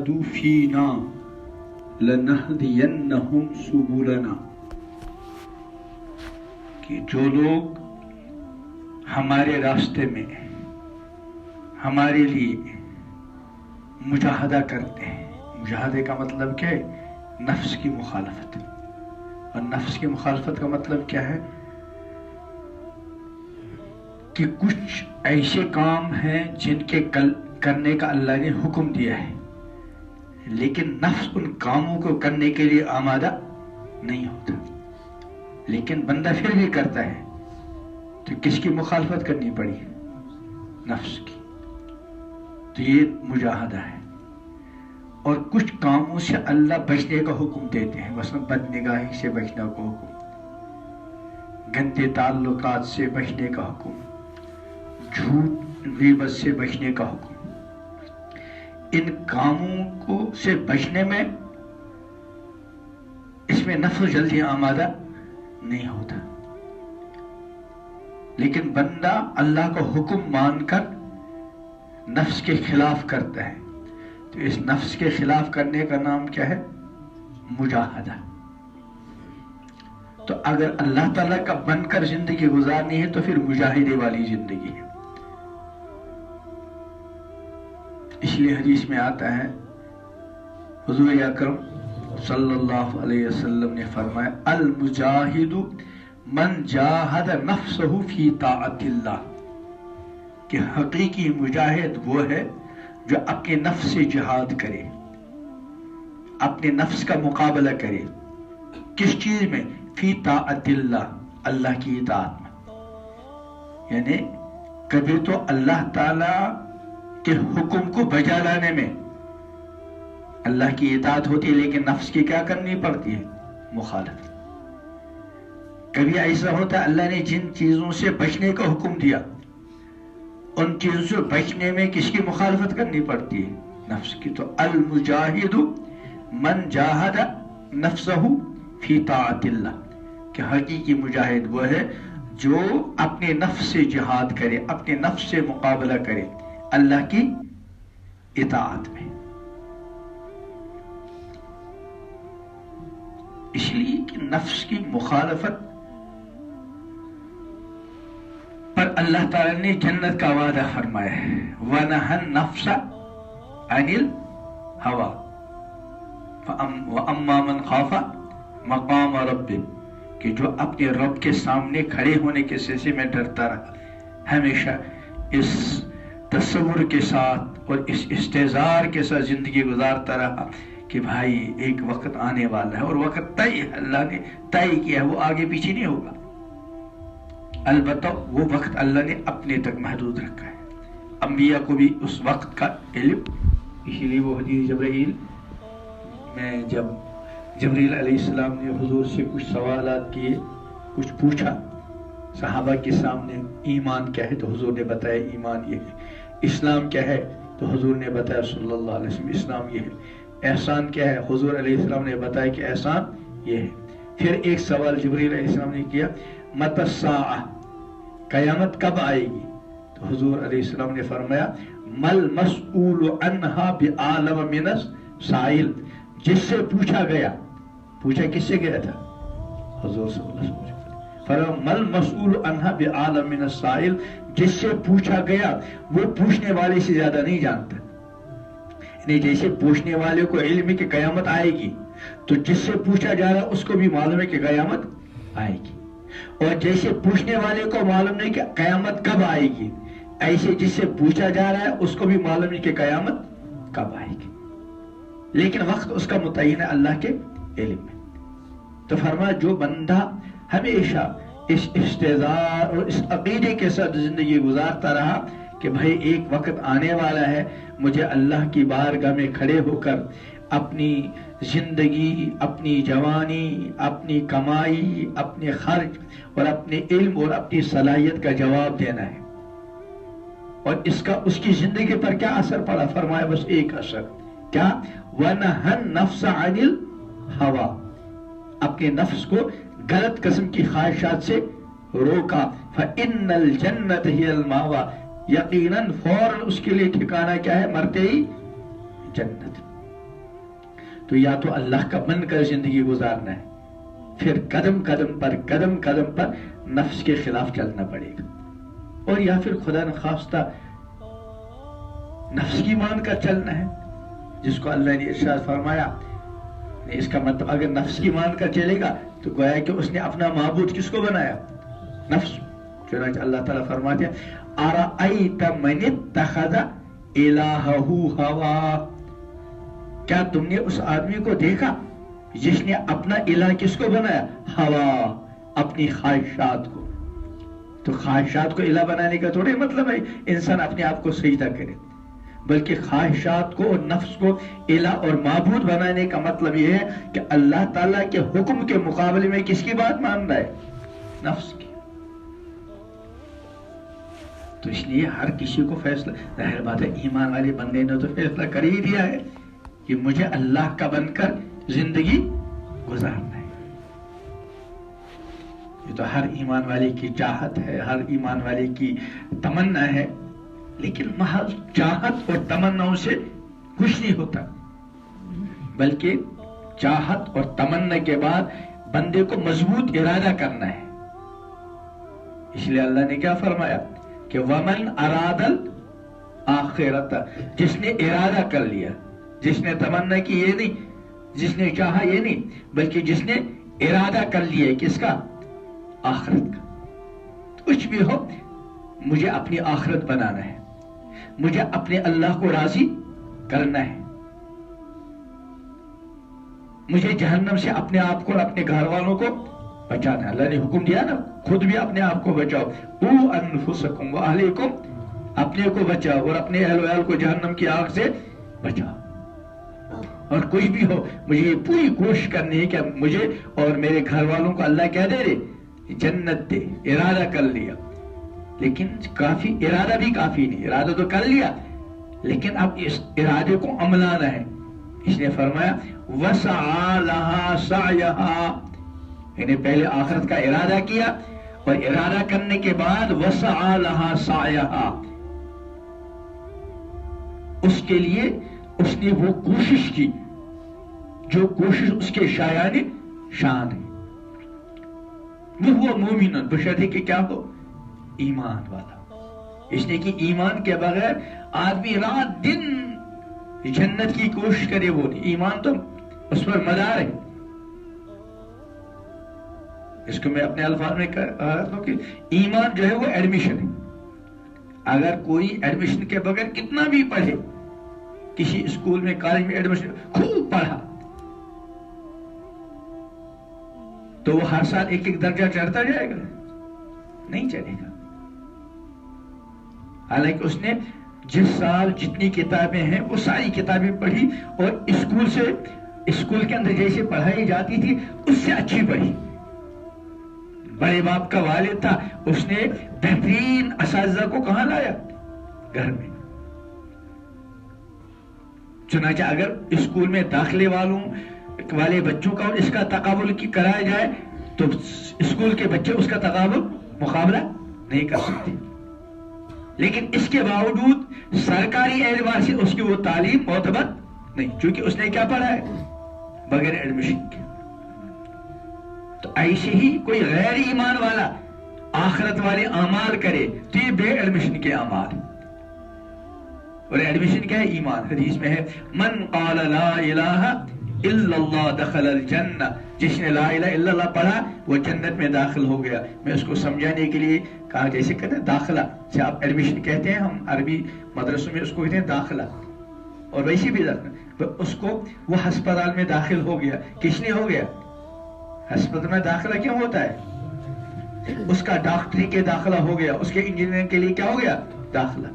جاہدوا فینا لنہدینہم سبلنا، کہ جو لوگ ہمارے راستے میں ہمارے لیے مجاہدہ کرتے ہیں، مجاہدے کا مطلب کیا ہے؟ نفس کی مخالفت، اور نفس کی مخالفت کا مطلب کیا ہے؟ کہ کچھ ایسے کام ہیں جن کے کرنے کا اللہ نے حکم دیا ہے، لیکن نفس ان کاموں کو کرنے کے لیے آمادہ نہیں ہوتا، لیکن بندہ پھر بھی کرتا ہے، تو کس کی مخالفت کرنی پڑی؟ نفس کی۔ تو یہ مجاہدہ ہے۔ اور کچھ کاموں سے اللہ بچنے کا حکم دیتے ہیں، مثلا بد نگاہی سے بچنے کا حکم، گندے تعلقات سے بچنے کا حکم، جھوٹ غیبت سے بچنے کا حکم۔ ان کاموں کو سے بچنے میں اس میں نفس جلدی آمادہ نہیں ہوتا، لیکن بندہ اللہ کا حکم مان کر نفس کے خلاف کرتا ہے، تو اس نفس کے خلاف کرنے کا نام کیا ہے؟ مجاہدہ۔ تو اگر اللہ تعالیٰ کا بن کر زندگی گزارنی ہے تو پھر مجاہدے والی زندگی ہے۔ اس لیے حدیث میں آتا ہے، حضور اکرم صلی اللہ علیہ وسلم نے فرمایا، المجاہد من جاہد نفسہ فی طاعت اللہ، کہ حقیقی مجاہد وہ ہے جو اپنے نفس سے جہاد کرے، اپنے نفس کا مقابلہ کرے۔ کس چیز میں؟ فی طاعت اللہ، اللہ کی اطاعت میں۔ یعنی کبھی تو اللہ تعالی کے حکم کو بجا لانے میں اللہ کی اطاعت ہوتی ہے، لیکن نفس کی کیا کرنی پڑتی ہے؟ مخالفت۔ کبھی ایسا ہوتا ہے اللہ نے جن چیزوں سے بچنے کا حکم دیا، ان چیزوں سے بچنے میں کس کی مخالفت کرنی پڑتی ہے؟ نفس کی۔ تو المجاہد من جاہد نفسہ فی طاعت اللہ، کہ حقیقی مجاہد وہ ہے جو اپنے نفس سے جہاد کرے، اپنے نفس سے مقابلہ کرے اللہ کی اطاعت میں۔ اس لیے کہ نفس کی مخالفت پر اللہ تعالیٰ نے جنت کا وعدہ فرمایا ہے، وَنَهَا النَّفْسَ عَنِ الْهَوَىٰ وَأَمَّا مَنْ خَافَ مَقَامَ رَبِّهِ، کہ جو اپنے رب کے سامنے کھڑے ہونے کے سلسلے میں ڈرتا رہا، ہمیشہ اس تصور کے ساتھ اور اس استحضار کے ساتھ زندگی گزارتا رہا کہ بھائی ایک وقت آنے والا ہے، اور وقت طے ہے، اللہ نے طے کیا ہے، وہ آگے پیچھے نہیں ہوگا۔ البتہ وہ وقت اللہ نے اپنے تک محدود رکھا ہے، انبیاء کو بھی اس وقت کا علم۔ اسی لیے وہ حدیث جبرائیل میں جب جبرائیل علیہ السلام نے حضور سے کچھ سوالات کیے، کچھ پوچھا صحابہ کے سامنے، ایمان کیا ہے؟ تو حضور نے بتایا ایمان یہ ہے۔ اسلام کیا ہے؟ تو حضور نے بتایا صلی اللہ علیہ وسلم اسلام یہ ہے۔ احسان کیا ہے؟ حضور علیہ السلام نے بتایا کہ احسان یہ ہے۔ پھر ایک سوال جبرائیل علیہ السلام نے کیا، متی الساعہ، قیامت کب آئے گی؟ تو حضور علیہ السلام نے فرمایا، مل مسئول عنہا بعالم من السائل، جس سے پوچھا گیا، پوچھا کس سے گیا تھا؟ حضور صلی اللہ علیہ وسلم۔ فرمایا مل مسئول عنہا بعالم من السائل، جس سے پوچھا گیا وہ پوچھنے والے سے زیادہ نہیں جانتا۔ یعنی جیسے پوچھنے والے کو علم ہے کہ قیامت آئے گی، تو جس سے پوچھا جا رہا ہے اس کو بھی معلوم ہے کہ قیامت آئے گی، اور جیسے پوچھنے والے کو معلوم نہیں کہ قیامت کب آئے گی، ایسے جس سے پوچھا جا رہا ہے اس کو بھی معلوم نہیں کہ قیامت کب آئے گی، لیکن وقت اس کا متعین ہے اللہ کے علم میں۔ تو فرمایا جو بندہ ہمیشہ اس استحضار اور اس عقیدے کے ساتھ زندگی گزارتا رہا کہ بھائی ایک وقت آنے والا ہے، مجھے اللہ کی بارگاہ میں کھڑے ہو کر اپنی زندگی، اپنی جوانی، اپنی کمائی، اپنے خرچ اور اپنے علم اور اپنی صلاحیت کا جواب دینا ہے، اور اس کی زندگی پر کیا اثر پڑا؟ فرمایا بس ایک اثر، کیا؟ وَنَهَا النَّفْسَ عَنِ الْهَوَىٰ، اپنے نفس کو غلط قسم کی خواہشات سے روکا، فَإِنَّ الْجَنَّةَ هِيَ الْمَأْوَىٰ، یقیناً فوراً اس کے لیے ٹھکانہ کیا ہے؟ مرتے ہی جنت۔ تو یا تو اللہ کا بن کر زندگی گزارنا ہے، پھر قدم قدم پر نفس کے خلاف چلنا پڑے گا، اور یا پھر خدا نخواستہ نفس کی مان کر چلنا ہے، جس کو اللہ نے ارشاد فرمایا، اس کا مطلب اگر نفس کی مان کر چلے گا تو گویا کہ اس نے اپنا معبود کس کو بنایا؟ نفس۔ چنانچہ اللہ تعالیٰ فرماتے ہیں اَرَأَيْتَ مَنِ اتَّخَذَ إِلَٰهَهُ هَوَىٰ، کیا تم نے اس آدمی کو دیکھا جس نے اپنا الہ کس کو بنایا؟ ہوا، اپنی خواہشات کو۔ تو خواہشات کو الہ بنانے کا تھوڑے مطلب ہے انسان اپنے آپ کو سجدہ کرے، بلکہ خواہشات کو اور نفس کو الہ اور معبود بنانے کا مطلب یہ ہے کہ اللہ تعالیٰ کے حکم کے مقابلے میں کس کی بات مان رہا ہے؟ نفس کی۔ تو اس لیے ہر کسی کو فیصلہ، ظاہر بات ہے ایمان والے بندے نے تو فیصلہ کر ہی دیا ہے کہ مجھے اللہ کا بن کر زندگی گزارنا ہے۔ یہ تو ہر ایمان والے کی چاہت ہے، ہر ایمان والے کی تمنا ہے، لیکن محض چاہت اور تمناؤں سے کچھ نہیں ہوتا، بلکہ چاہت اور تمنا کے بعد بندے کو مضبوط ارادہ کرنا ہے۔ اس لیے اللہ نے کیا فرمایا کہ وَمَنْ أَرَادَ الْآخِرَةَ، جس نے ارادہ کر لیا، جس نے تمنا کی یہ نہیں، جس نے چاہا یہ نہیں، بلکہ جس نے ارادہ کر لیا کس کا؟ آخرت کا۔ کچھ بھی ہو مجھے اپنی آخرت بنانا ہے، مجھے اپنے اللہ کو راضی کرنا ہے، مجھے جہنم سے اپنے آپ کو اور اپنے گھر والوں کو بچانا ہے۔ اللہ نے حکم دیا نا، خود بھی اپنے آپ کو بچاؤ، قُوا أَنفُسَكُمْ وَأَهْلِيكُمْ، اپنے کو بچاؤ اور اپنے اہل ویال کو جہنم کی آگ سے بچاؤ۔ اور کچھ بھی ہو مجھے یہ پوری کوشش کرنی ہے کہ مجھے اور میرے گھر والوں کو اللہ کیا دے رہے؟ جنت دے۔ ارادہ کر لیا، لیکن کافی ارادہ بھی کافی نہیں، ارادہ تو کر لیا لیکن اب اس ارادے کو عملانا ہے۔ اس نے فرمایا وَسَعَى لَهَا سَعْيَهَا، یعنی پہلے آخرت کا ارادہ کیا اور ارادہ کرنے کے بعد وَسَعَى لَهَا سَعْيَهَا، اس کے لیے اس نے وہ کوشش کی جو کوشش اس کے شایان شان ہے۔ وہ مومن بشرطے کہ کیا ہو؟ ایمان والا۔ اس نے کہ ایمان کے بغیر آدمی رات دن جنت کی کوشش کرے وہ نہیں، ایمان تو اس پر مدار ہے۔ اس کو میں اپنے الفاظ میں کہا ہوں کہ ایمان جو ہے وہ ایڈمیشن ہے۔ اگر کوئی ایڈمیشن کے بغیر کتنا بھی پڑھے، کسی اسکول میں کالج میں ایڈمیشن خوب پڑھا تو وہ ہر سال ایک ایک درجہ چڑھتا جائے گا؟ نہیں چڑھے گا۔ حالانکہ اس نے جس سال جتنی کتابیں ہیں وہ ساری کتابیں پڑھی اور اسکول کے اندر جیسے پڑھائی جاتی تھی اس سے اچھی پڑھی۔ بڑے باپ کا والد تھا، اس نے بہترین اساتذہ کو کہاں لایا؟ گھر میں۔ چنانچہ اگر اسکول میں داخلے والے بچوں کا اور اس کا تقابل کرایا جائے تو اسکول کے بچے اس کا تقابل مقابلہ نہیں کر سکتے، لیکن اس کے باوجود سرکاری اعتبار سے اس کی وہ تعلیم معتبر نہیں، چونکہ اس نے کیا پڑھا ہے؟ بغیر ایڈمیشن کے۔ تو ایسے ہی کوئی غیر ایمان والا آخرت والے اعمال کرے تو یہ بے ایڈمیشن کے اعمال، اور ایڈمیشن کیا ہے؟ ایمان۔ حدیث میں ہے من قال لا الہ الا اللہ دخل الجنہ، جس نے لا الہ الا اللہ پڑھا وہ جنت میں داخل ہو گیا۔ میں اس کو سمجھانے کے لیے کہا جیسے کہتے ہیں داخلہ سے آپ ایڈمیشن کہتے ہیں، ہم عربی مدرسوں میں اس کو کہتے ہیں داخلہ، اور ویسے بھی اس کو وہ ہسپتال میں داخل ہو گیا۔ کس نے ہو گیا؟ ہسپتال میں داخلہ کیوں ہوتا ہے؟ اس کا ڈاکٹری کے داخلہ ہو گیا، اس کے انجینئرنگ کے لیے کیا ہو گیا؟ داخلہ۔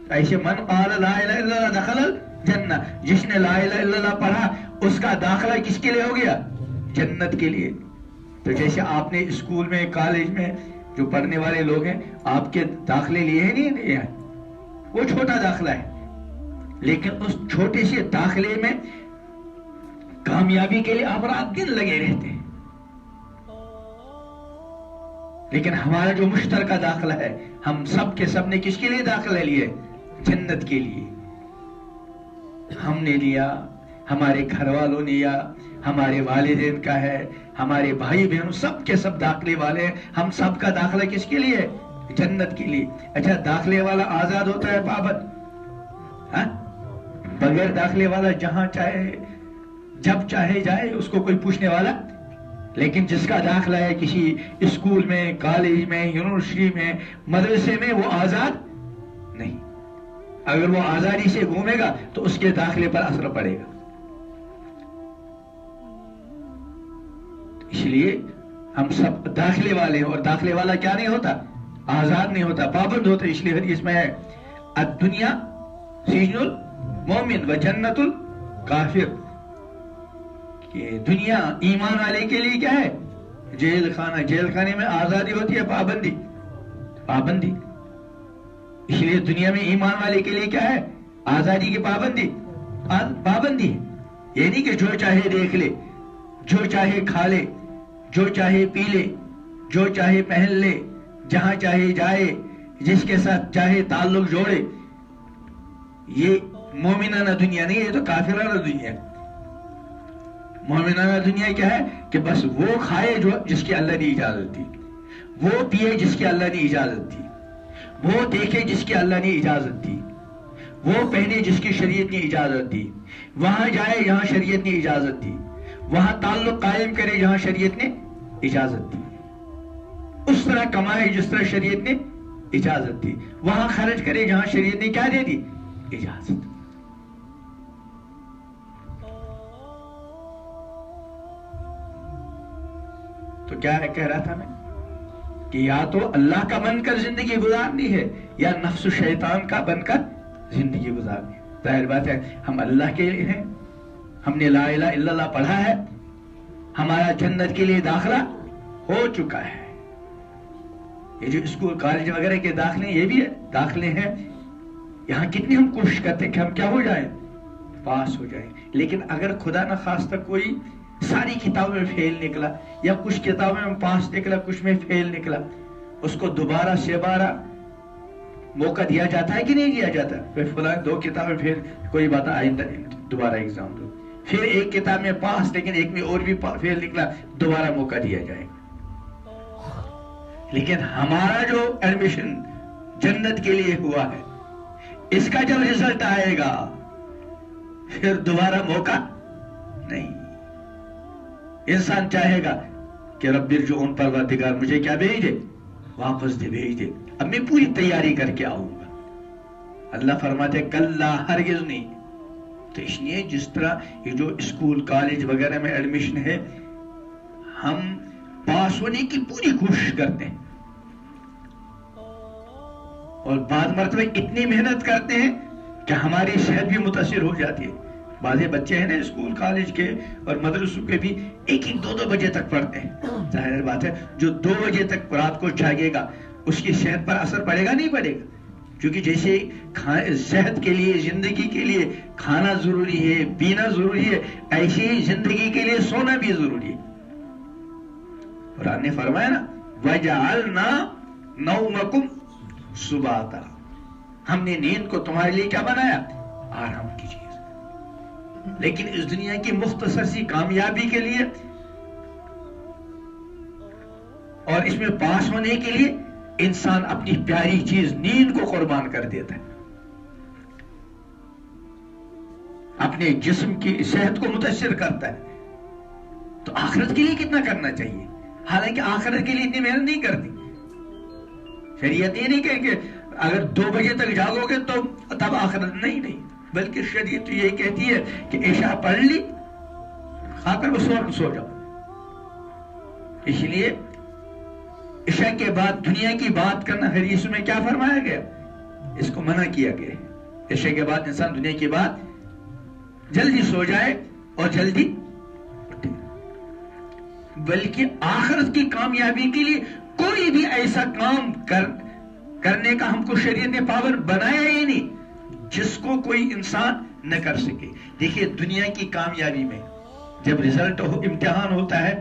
ایسے من قال لا الہ الا اللہ دخل الجنہ، جس نے لا الہ الا اللہ پڑھا اس کا داخلہ کس کے لیے ہو گیا؟ جنت کے لیے۔ تو جیسے آپ نے اسکول میں کالج میں جو پڑھنے والے لوگ ہیں آپ کے داخلے لیے ہیں نہیں، وہ چھوٹا داخلہ ہے، لیکن اس چھوٹے سے داخلے میں کامیابی کے لیے آپ رات دن لگے رہتے ہیں۔ لیکن ہمارا جو مشترکہ داخلہ ہے، ہم سب کے سب نے کس کے لیے داخلہ لیے؟ جنت کے لیے۔ ہم نے لیا، ہمارے گھر والوں نے یا ہمارے والدین کا ہے، ہمارے بھائی بہنوں سب کے سب داخلے والے ہیں. ہم سب کا داخلہ کس کے لیے؟ جنت کے لیے. اچھا داخلے والا آزاد ہوتا ہے پابند؟ ہاں، بغیر داخلے والا جہاں چاہے جب چاہے جائے، اس کو کوئی پوچھنے والا. لیکن جس کا داخلہ ہے کسی اسکول میں، کالج میں، یونیورسٹی میں، مدرسے میں، وہ آزاد نہیں. اگر وہ آزادی سے گھومے گا تو اس کے داخلے پر اثر پڑے گا. اس لیے ہم سب داخلے والے ہیں، اور داخلے والا کیا نہیں ہوتا؟ آزاد نہیں ہوتا، پابند ہوتا. اس لیے حدیث میں ہے الدنیا سجن المومن و جنت الکافر، کہ دنیا ایمان والے کے لیے کیا ہے؟ جیل خانہ. جیل خانے میں آزادی ہوتی ہے، پابندی پابندی. اس لیے دنیا میں ایمان والے کے لیے کیا ہے؟ آزادی کی پابندی پابندی. یہ نہیں کہ جو چاہے دیکھ لے، جو چاہے کھا لے، جو چاہے پی لے، جو چاہے پہن لے، جہاں چاہے جائے، جس کے ساتھ چاہے تعلق جوڑے. یہ مومنانہ دنیا نہیں، یہ تو کافرانہ دنیا ہے. مومنانہ دنیا کیا ہے؟ کہ بس وہ کھائے جو جس کی اللہ نے اجازت دی، وہ پیے جس کی اللہ نے اجازت دی، وہ دیکھے جس کی اللہ نے اجازت دی، وہ پہنے جس کی شریعت نے اجازت دی، وہاں جائے جہاں شریعت نے اجازت دی، وہاں تعلق قائم کرے جہاں شریعت نے اجازت دی، اس طرح کمائے جس طرح شریعت نے اجازت دی، وہاں خرچ کرے جہاں شریعت نے کیا دے دی؟ اجازت. تو کیا کہہ رہا تھا میں کہ یا تو اللہ کا بن کر زندگی گزارنی ہے یا نفس و شیطان کا بن کر زندگی گزارنی ہے. ظاہر بات ہے ہم اللہ کے لیے ہیں، ہم نے لا الہ الا اللہ پڑھا ہے، ہمارا جنت کے لیے داخلہ ہو چکا ہے. یہ جو اسکول کالج وغیرہ کے داخلے، یہ بھی داخلے ہیں، یہاں کتنی ہم کوشش کرتے ہیں کہ ہم کیا ہو جائیں؟ پاس ہو جائیں. لیکن اگر خدا نہ خواستہ کوئی ساری کتابوں میں فیل نکلا، یا کچھ کتابوں میں پاس نکلا، کچھ میں فیل نکلا، اس کو دوبارہ سے بارہ موقع دیا جاتا ہے کہ نہیں دیا جاتا؟ پھر فلاں 2 کتابیں پھر کوئی بات آئندہ دوبارہ ایگزام دو، پھر ایک کتاب میں پاس لیکن ایک میں اور بھی فیل نکلا، دوبارہ موقع دیا جائے گا. لیکن ہمارا جو ایڈمیشن جنت کے لیے ہوا ہے، اس کا جب رزلٹ آئے گا پھر دوبارہ موقع نہیں. انسان چاہے گا کہ رب ارجعون، پروردگار مجھے کیا بھیج دے؟ واپس دے، بھیج دے، اب میں پوری تیاری کر کے آؤں گا. اللہ فرماتے کلا، ہرگز نہیں. تو اس لیے جس طرح یہ جو اسکول کالج وغیرہ میں ایڈمیشن ہے، ہم پاس ہونے کی پوری کوشش کرتے ہیں، اور بعض مرتبہ اتنی محنت کرتے ہیں کہ ہماری صحت بھی متاثر ہو جاتی ہے. بعض بچے ہیں نا اسکول کالج کے اور مدرسوں کے بھی 1-2 بجے تک پڑھتے ہیں. ظاہر بات ہے جو 2 بجے تک رات کو جاگے گا اس کی صحت پر اثر پڑے گا؟ نہیں پڑے گا. کیونکہ جیسے صحت کے لیے، زندگی کے لیے کھانا ضروری ہے، پینا ضروری ہے، ایسے ہی زندگی کے لیے سونا بھی ضروری ہے. قرآن نے فرمایا نا وَجَعَلْنَا نَوْمَكُمْ سُبَاتًا، ہم نے نیند کو تمہارے لیے کیا بنایا؟ آرام کی چیز. لیکن اس دنیا کی مختصر سی کامیابی کے لیے اور اس میں پاس ہونے کے لیے انسان اپنی پیاری چیز نیند کو قربان کر دیتا ہے، اپنے جسم کی صحت کو متاثر کرتا ہے. تو آخرت کے لیے کتنا کرنا چاہیے؟ حالانکہ آخرت کے لیے اتنی محنت نہیں کرتی. شریعت یہ نہیں کہ اگر 2 بجے تک جاگو گے تو تب آخرت، نہیں، بلکہ شریعت تو یہ کہتی ہے کہ عشاء پڑھ لی، کھا کر سو جاؤ. اس لیے عشاء کے بعد دنیا کی بات کرنا حدیث میں کیا فرمایا گیا؟ اس کو منع کیا گیا. عشاء کے بعد انسان دنیا کی بات جلدی سو جائے اور جلدی اٹھے. بلکہ آخرت کی کامیابی کے لیے کوئی بھی ایسا کام کرنے کا ہم کو شریعت نے پابند بنایا ہی نہیں جس کو کوئی انسان نہ کر سکے. دیکھیے دنیا کی کامیابی میں جب رزلٹ امتحان ہوتا ہے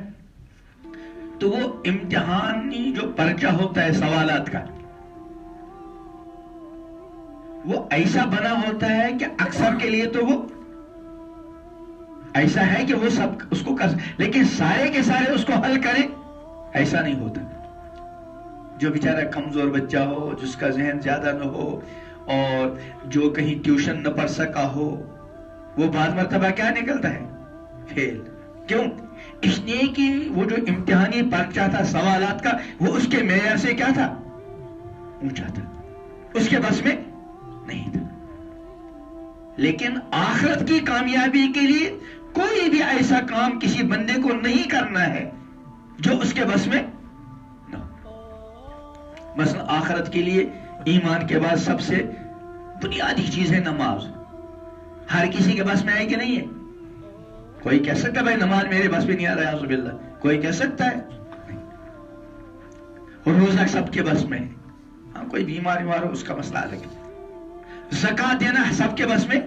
تو وہ امتحانی جو پرچہ ہوتا ہے سوالات کا، وہ ایسا بنا ہوتا ہے کہ اکثر کے لیے تو وہ ایسا ہے کہ وہ سب اس کو کر، لیکن سارے کے سارے اس کو حل کریں، ایسا نہیں ہوتا. جو بیچارہ کمزور بچہ ہو، جس کا ذہن زیادہ نہ ہو، اور جو کہیں ٹیوشن نہ پڑھ سکا ہو، وہ بعض مرتبہ کیا نکلتا ہے؟ فیل. کیوں؟ اس لیے کہ وہ جو امتحانی پرچہ تھا سوالات کا، وہ اس کے معیار سے کیا تھا؟ اونچا تھا، اس کے بس میں نہیں تھا. لیکن آخرت کی کامیابی کے لیے کوئی بھی ایسا کام کسی بندے کو نہیں کرنا ہے جو اس کے بس میں نہ ہو. مثلا آخرت کے لیے ایمان کے بعد سب سے بنیادی چیز ہے نماز. ہر کسی کے بس میں ہے کہ نہیں ہے؟ کوئی کہہ سکتا ہے بھائی نماز میرے بس میں نہیں آ رہا ہے، اعوذ باللہ. کوئی کہہ سکتا ہے؟ روزہ سب کے بس میں ہے. ہاں کوئی بیمار ہو اس کا مسئلہ الگ ہے. زکات دینا سب کے بس میں،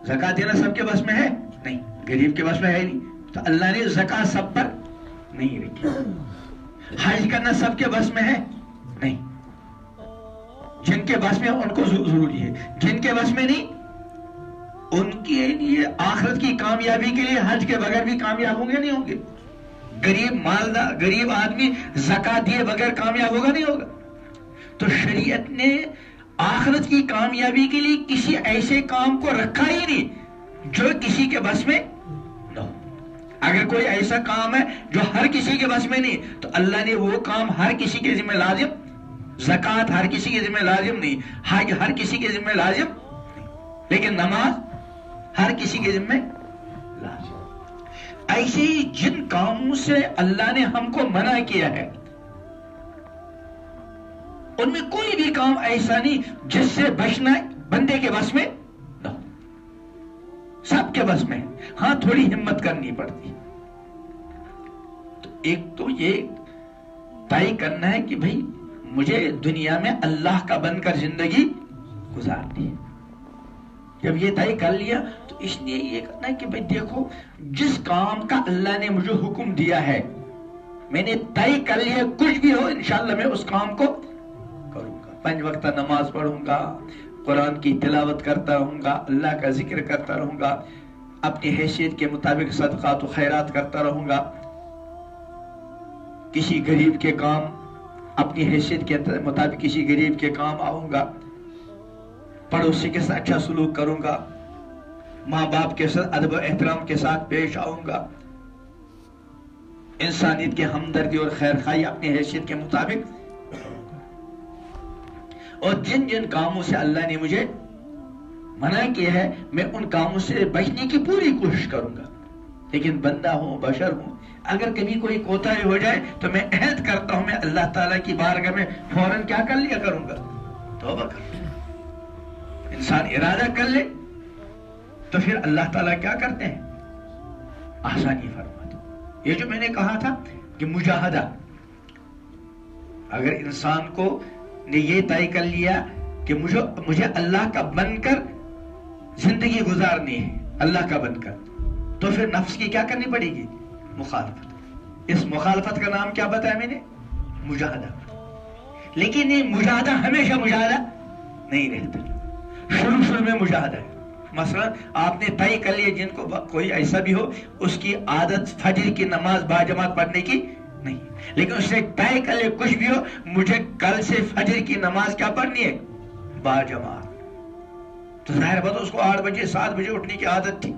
زکات دینا سب کے بس میں ہے نہیں، غریب کے بس میں ہے نہیں. تو اللہ نے زکات سب پر نہیں رکھی. حج کرنا سب کے بس میں ہے نہیں، جن کے بس میں ان کو ضروری ہے، جن کے بس میں نہیں ان کے لیے آخرت کی کامیابی کے لیے حج کے بغیر بھی کامیاب ہوں گے نہیں ہوں گے. غریب مالدار، غریب آدمی زکات دیے بغیر کامیاب ہوگا نہیں ہوگا. تو شریعت نے آخرت کی کامیابی کے لیے کسی ایسے کام کو رکھا ہی نہیں جو کسی کے بس میں نہ ہو. اگر کوئی ایسا کام ہے جو ہر کسی کے بس میں نہیں، تو اللہ نے وہ کام ہر کسی کے ذمہ لازم، زکات ہر کسی کے ذمہ لازم نہیں، حج ہر کسی کے ذمہ لازم نہیں، لیکن نماز ہر کسی کے ذمہ لازم. ایسے ہی جن کاموں سے اللہ نے ہم کو منع کیا ہے ان میں کوئی بھی کام ایسا نہیں جس سے بچنا بندے کے بس میں نہ ہو. سب کے بس میں. ہاں تھوڑی ہمت کرنی پڑتی. تو ایک تو یہ طے کرنا ہے کہ بھئی مجھے دنیا میں اللہ کا بن کر زندگی گزارنی ہے. جب یہ طے کر لیا تو اس لیے یہ کرنا ہے کہ بھئی دیکھو جس کام کا اللہ نے مجھے حکم دیا ہے میں نے طے کر لیا، کچھ بھی ہو انشاءاللہ میں اس کام کو کروں گا. 5 وقت نماز پڑھوں گا، قرآن کی تلاوت کرتا رہوں گا، اللہ کا ذکر کرتا رہوں گا، اپنی حیثیت کے مطابق صدقات و خیرات کرتا رہوں گا، کسی غریب کے کام اپنی حیثیت کے مطابق کسی غریب کے کام آؤں گا، پڑوسی کے ساتھ اچھا سلوک کروں گا، ماں باپ کے ساتھ ادب و احترام کے ساتھ پیش آؤں گا، انسانیت کے ہمدردی اور خیر خواہی اپنی حیثیت کے مطابق. اور جن جن کاموں سے اللہ نے مجھے منع کیا ہے میں ان کاموں سے بچنے کی پوری کوشش کروں گا. لیکن بندہ ہوں، بشر ہوں، اگر کبھی کوئی کوتاہی ہو جائے تو میں عہد کرتا ہوں میں اللہ تعالیٰ کی بارگاہ میں فوراً کیا کر لیا کروں گا؟ توبہ کر لیا. انسان ارادہ کر لے تو پھر اللہ تعالیٰ کیا کرتے ہیں؟ آسانی فرماتے. یہ جو میں نے کہا تھا کہ مجاہدہ، اگر انسان کو نے یہ طے کر لیا کہ مجھے اللہ کا بن کر زندگی گزارنی ہے، اللہ کا بن کر، تو پھر نفس کی کیا کرنی پڑے گی؟ مخالفت. اس مخالفت کا نام کیا بتایا میں نے؟ مجاہدہ. لیکن یہ مجاہدہ ہمیشہ مجاہدہ نہیں رہتا. شروع میں مجاہدہ ہے. مثلا آپ نے طے کر لیا، جن کو کوئی ایسا بھی ہو اس کی عادت فجر کی نماز باجماعت پڑھنے کی نہیں، لیکن اس نے طے کر لیا کچھ بھی ہو مجھے کل سے فجر کی نماز کیا پڑھنی ہے؟ باجماعت. تو ظاہر بات اس کو 8 بجے 7 بجے اٹھنے کی عادت تھی،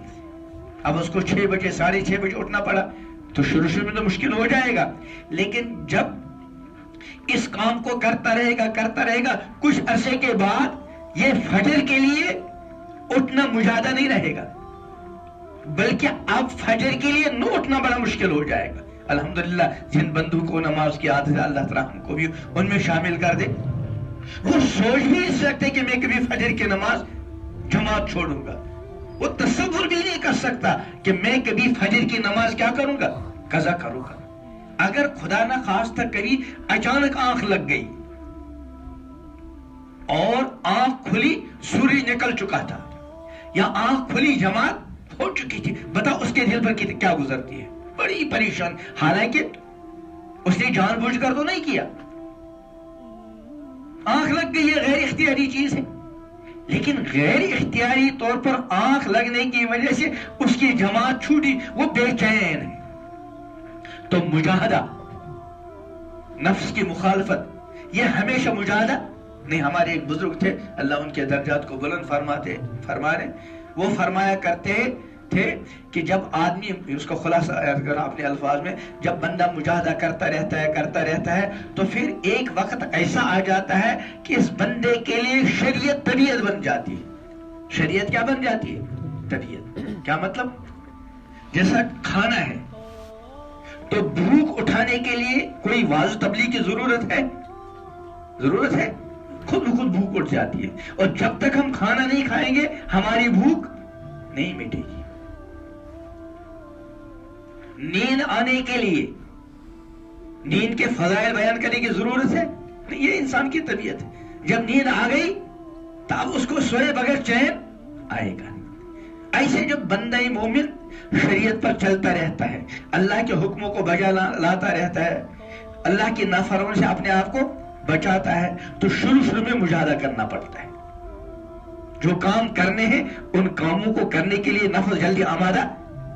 اب اس کو 6 بجے 6:30 بجے اٹھنا پڑا، تو شروع میں تو مشکل ہو جائے گا. لیکن جب اس کام کو کرتا رہے گا کچھ عرصے کے بعد یہ فجر کے لیے اٹھنا مجاہدہ نہیں رہے گا، بلکہ اب فجر کے لیے نہ اٹھنا بڑا مشکل ہو جائے گا. الحمدللہ جن بندوں کو نماز کی عادت ہے اللہ تعالیٰ ہم کو بھی ان میں شامل کر دے. وہ سوچ بھی نہیں سکتے کہ میں کبھی فجر کی نماز جماعت چھوڑوں گا، وہ تصور بھی نہیں کر سکتا کہ میں کبھی فجر کی نماز کیا کروں گا؟ قضا کروں گا. اگر خدا نہ خواستہ کبھی اچانک آنکھ لگ گئی اور آنکھ کھلی سورج نکل چکا تھا یا آنکھ کھلی جماعت ہو چکی تھی، بتاؤ اس کے دل پر کیا گزرتی ہے؟ بڑی پریشان. حالانکہ اس نے جان بوجھ کر تو نہیں کیا، آنکھ لگ گئی ہے، غیر اختیاری چیز ہے. لیکن غیر اختیاری طور پر آنکھ لگنے کی وجہ سے اس کی جماعت چھوٹی، وہ بے چین ہے۔ تو مجاہدہ، نفس کی مخالفت، یہ ہمیشہ مجاہدہ نہیں۔ ہمارے ایک بزرگ تھے، اللہ ان کے درجات کو بلند فرمائے، وہ فرمایا کرتے تھے کہ جب آدمی، اس کو خلاصہ اپنے الفاظ میں، جب بندہ مجاہدہ کرتا رہتا ہے تو پھر ایک وقت ایسا آ جاتا ہے کہ اس بندے کے لیے شریعت طبیعت بن جاتی ہے۔ شریعت کیا بن جاتی ہے؟ طبیعت۔ کیا مطلب؟ جیسا کھانا ہے تو بھوک اٹھانے کے لیے کوئی واضح تبلیغ کی ضرورت ہے؟ خود بخود بھوک اٹھ جاتی ہے، اور جب تک ہم کھانا نہیں کھائیں گے ہماری بھوک نہیں مٹے گی۔ نیند آنے کے لیے نیند کے فضائل بیان کرنے کی ضرورت ہے نہیں، یہ انسان کی طبیعت ہے۔ جب نیند آ گئی تب اس کو سوئے بغیر چین آئے گا۔ ایسے جب بندہ مومن شریعت پر چلتا رہتا ہے، اللہ کے حکموں کو بجا لاتا رہتا ہے، اللہ کی نافرمانی سے اپنے آپ کو بچاتا ہے، تو شروع میں مجاہدہ کرنا پڑتا ہے۔ جو کام کرنے ہیں ان کاموں کو کرنے کے لیے نفس جلدی آمادہ،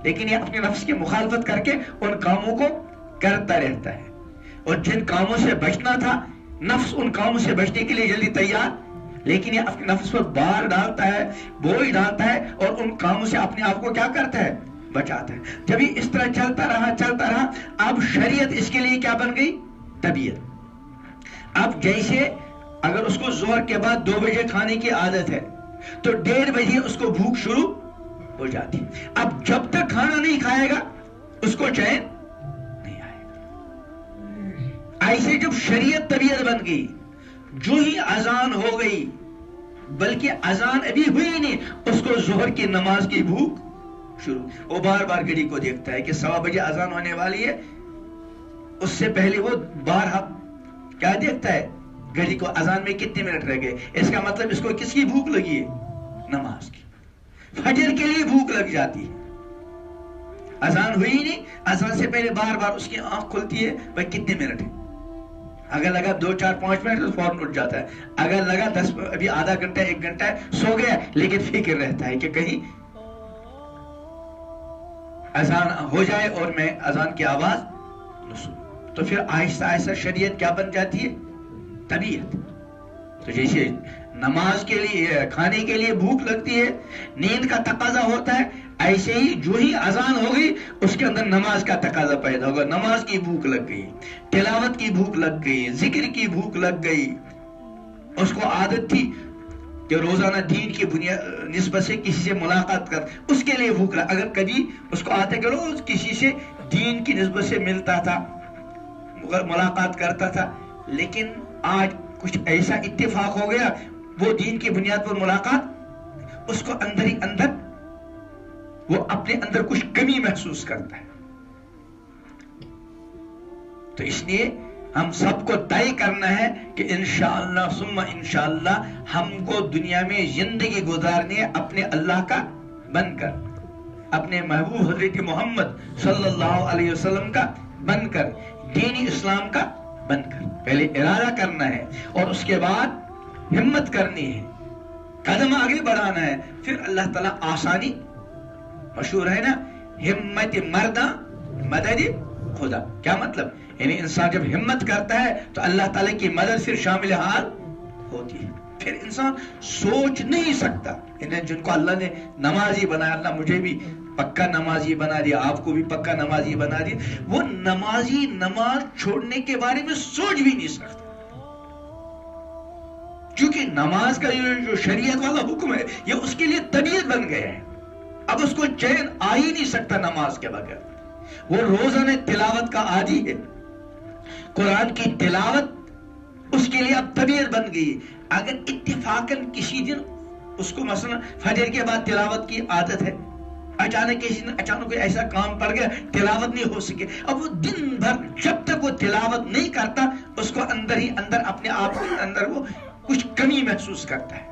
لیکن یہ اپنے نفس کی مخالفت کر کے ان کاموں کو کرتا رہتا ہے۔ اور جن کاموں سے بچنا تھا، نفس ان کاموں سے بچنے کے لیے جلدی تیار، لیکن یہ اپنے نفس پر بار ڈالتا ہے، بوجھ ڈالتا ہے، اور ان کاموں سے اپنے آپ کو کیا کرتا ہے؟ بچاتا ہے۔ جب یہ اس طرح چلتا رہا، اب شریعت اس کے لیے کیا بن گئی؟ طبیعت۔ اب جیسے اگر اس کو ظہر کے بعد 2 بجے کھانے کی عادت ہے تو 1:30 بجے اس کو بھوک شروع ہو جاتی۔ اب جب تک کھانا نہیں کھائے گا اس کو چین نہیں آئے گا۔ ایسے جب شریعت طبیعت بن گئی، جو ہی اذان ہو گئی، بلکہ اذان ابھی ہوئی نہیں، اس کو ظہر کی نماز کی بھوک شروع۔ وہ بار بار گھڑی کو دیکھتا ہے کہ 1:15 بجے اذان ہونے والی ہے، اس سے پہلے وہ بارہا کیا دیکھتا ہے؟ گھڑی کو، اذان میں کتنے منٹ رہ گئے۔ اس کا مطلب اس کو کس کی بھوک لگی ہے؟ نماز کی۔ فجر کے لیے بھوک لگ جاتی ہے، اذان ہوئی نہیں، اذان سے پہلے بار بار اس کی آنکھ کھلتی ہے، بھائی کتنے منٹ ہے۔ اگر لگا 2 4 5 منٹ تو فوراً اٹھ جاتا ہے، اگر لگا 10 ابھی آدھا گھنٹہ 1 گھنٹہ ہے، سو گیا، لیکن فکر رہتا ہے کہ کہیں اذان ہو جائے اور میں اذان کی آواز نہ سنوں۔ تو پھر آہستہ آہستہ شریعت کیا بن جاتی ہے؟ طبیعت۔ تو جیسے نماز کے لیے، کھانے کے لیے بھوک لگتی ہے، نیند کا تقاضا ہوتا ہے، ایسے ہی جو ہی اذان ہو گئی اس کے اندر نماز کا تقاضا پیدا ہوگا۔ نماز کی بھوک لگ گئی، تلاوت کی بھوک لگ گئی، ذکر کی بھوک لگ گئی۔ اس کو عادت تھی کہ روزانہ دین کی نسبت سے کسی سے ملاقات کر، اس کے لیے بھوک لگ۔ اگر کبھی اس کو آتا کہ روز کسی سے دین کی نسبت سے ملتا تھا، ملاقات کرتا تھا، لیکن آج کچھ ایسا اتفاق ہو گیا، وہ دین کی بنیاد پر ملاقات، اس کو اندر ہی اندر وہ اپنے اندر کچھ کمی محسوس کرتا ہے۔ تو اس لیے ہم سب کو طے کرنا ہے کہ انشاءاللہ ثم انشاءاللہ ہم کو دنیا میں زندگی گزارنی ہے اپنے اللہ کا بن کر، اپنے محبوب حضرت محمد صلی اللہ علیہ وسلم کا بن کر، دین اسلام کا بن کر۔ پہلے ارادہ کرنا ہے اور اس کے بعد ہمت کرنی ہے، قدم آگے بڑھانا ہے، پھر اللہ تعالیٰ آسانی، مشہور ہے نا، ہمت مردہ مدد خدا۔ کیا مطلب؟ یعنی انسان جب ہمت کرتا ہے تو اللہ تعالیٰ کی مدد پھر شامل حال ہوتی ہے۔ پھر انسان سوچ نہیں سکتا، جن کو اللہ نے نمازی بنایا، اللہ مجھے بھی پکا نمازی بنا دیا، آپ کو بھی پکا نمازی بنا دیا، وہ نمازی نماز چھوڑنے کے بارے میں سوچ بھی نہیں سکتا، کیونکہ نماز کا جو شریعت والا حکم ہے یہ اس کے لیے طبیعت بن گیا ہے۔ اب اس کو چین آ ہی نہیں سکتا نماز کے بغیر۔ وہ روزانہ تلاوت کا عادی ہے، قرآن کی تلاوت اس کے لیے اب طبیعت بن گئی۔ اگر اتفاقاً کسی دن اس کو مثلا فجر کے بعد تلاوت کی عادت ہے، اچانک کسی دن اچانک کوئی ایسا کام پڑ گیا تلاوت نہیں ہو سکے، اب وہ دن بھر جب تک وہ تلاوت نہیں کرتا اس کو اندر ہی اندر اپنے آپ کے اندر وہ کچھ کمی محسوس کرتا ہے۔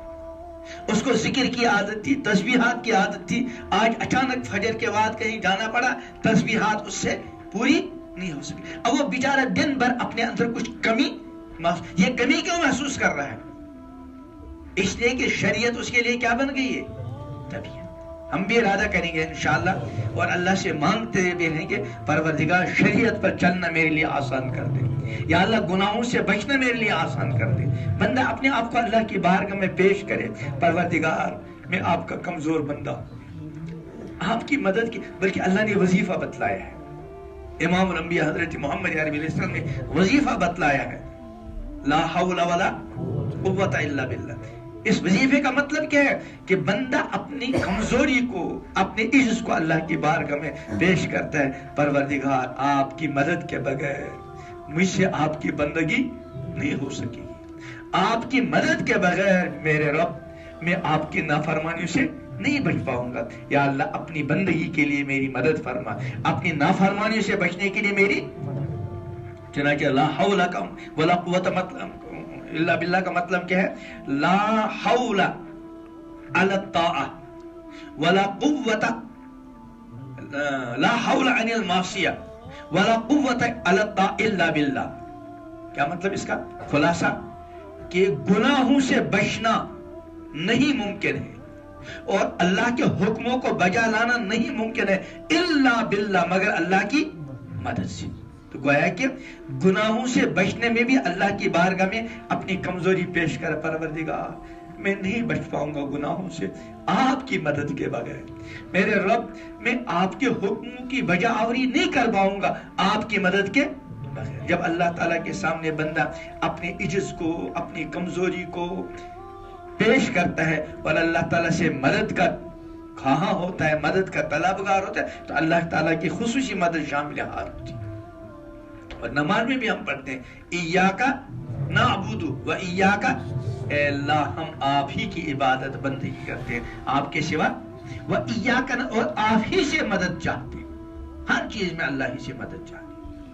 اس کو ذکر کی عادت تھی، تسبیحات کی عادت تھی، آج اچانک فجر کے بعد کہیں جانا پڑا، تسبیحات اس سے پوری نہیں ہو سکی۔ اب وہ بیچارہ دن بھر اپنے اندر کچھ کمی، یہ کمی کیوں محسوس کر رہا ہے؟ اس لیے کہ شریعت اس کے لیے کیا بن گئی ہے؟ طبیعت. ہم بھی ارادہ کریں گے انشاءاللہ اور اللہ سے مانگتے بھی رہیں گے پروردگار شریعت پر چلنا میرے لیے آسان کر دے، یا اللہ گناہوں سے بچنا میرے لیے آسان کر دے. بندہ اپنے آپ کو اللہ کی بارگاہ میں پیش کرے، پروردگار میں آپ کا کمزور بندہ ہوں، آپ کی مدد کی. بلکہ اللہ نے وظیفہ بتلایا ہے، امام الانبیاء حضرت محمد عربی علیہ السلام نے وظیفہ بتلایا ہے، لا حول ولا قوت الا باللہ. اس وظیفے کا مطلب کیا ہے کہ بندہ اپنی کمزوری کو، اپنے عجز کو اللہ کی بارگاہ میں پیش کرتا ہے. پروردگار آپ کی مدد کے بغیر مجھ سے آپ کی بندگی نہیں ہو سکے گی، آپ کی مدد کے بغیر میرے رب میں آپ کی نافرمانیوں سے نہیں بچ پاؤں گا. یا اللہ اپنی بندگی کے لیے میری مدد فرما، اپنی نافرمانیوں سے بچنے کے لیے میری. چنانچہ لا حول ولا قوت مطلب الا باللہ کا مطلب کیا ہے؟ لا حول علی الطاعہ ولا قوت، لا حول عن المعصیہ ولا قوت علی الطاعہ الا باللہ. کیا مطلب اس کا خلاصہ؟ کہ گناہوں سے بچنا نہیں ممکن ہے اور اللہ کے حکموں کو بجا لانا نہیں ممکن ہے الا باللہ، مگر اللہ کی مدد سے. تو گویا کہ گناہوں سے بچنے میں بھی اللہ کی بارگاہ میں اپنی کمزوری پیش کر، پروردگار میں نہیں بچ پاؤں گا گناہوں سے آپ کی مدد کے بغیر. میرے رب میں آپ کے حکموں کی بجا آوری نہیں کر پاؤں گا آپ کی مدد کے بغیر. جب اللہ تعالیٰ کے سامنے بندہ اپنے عجز کو، اپنی کمزوری کو پیش کرتا ہے اور اللہ تعالیٰ سے مدد کا خواہاں ہوتا ہے، مدد کا طلبگار ہوتا ہے، تو اللہ تعالیٰ کی خصوصی مدد شامل حال ہوتی ہے. اور نماز میں بھی ہم پڑھتے ہیں ایاک نعبد و ایاک، اے اللہ ہم آپ ہی کی عبادت بندگی کرتے ہیں، آپ کے سوا، و ایاک، اور آپ ہی سے مدد چاہتے ہیں، ہر چیز میں اللہ ہی سے مدد چاہتے ہیں.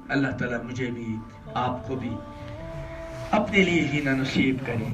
اللہ تعالیٰ مجھے بھی آپ کو بھی اپنے لیے ہی نصیب کرے.